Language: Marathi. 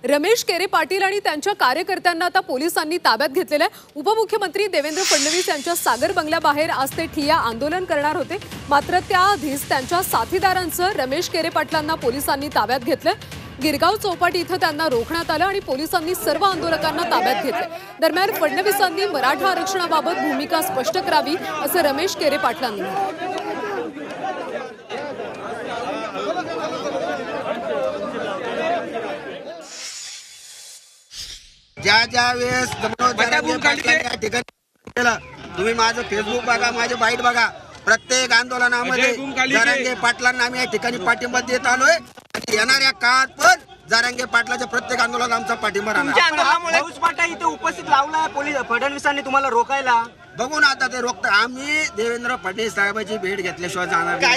रमेश केरे पाटील आणि त्यांच्या कार्यकर्त्यांना आता पोलिसांनी ताब्यात घेतलेलं आहे। उपमुख्यमंत्री देवेंद्र फडणवीस यांच्या सागर बंगल्याबाहेर आज ते ठिय्या आंदोलन करणार होते, मात्र त्याआधीच त्यांच्या साथीदारांचं रमेश केरे पाटलांना पोलिसांनी ताब्यात घेतलं। गिरगाव चौपाटी इथं त्यांना रोखण्यात आलं आणि पोलिसांनी सर्व आंदोलकांना ताब्यात घेतलं। दरम्यान फडणवीसांनी मराठा आरक्षणाबाबत भूमिका स्पष्ट करावी असं रमेश केरे पाटलांनी म्हटलं। ज्या वेळेस तुम्ही माझं फेसबुक बघा, माझे बाईट बघा, प्रत्येक आंदोलनामध्ये जरांगे पाटलांना आम्ही या ठिकाणी पाठिंबा देत आलोय आणि येणाऱ्या काळात पण जरांगे पाटलाच्या प्रत्येक आंदोलनात आमचा पाठिंबा राहणार। फौजफाटा इथे उपस्थित लावला पोलीस फडणवीसांनी तुम्हाला रोकायला, बघून आता ते रोखतात। आम्ही देवेंद्र फडणवीस साहेबांची भेट घेतल्याशिवाय जाणार नाही।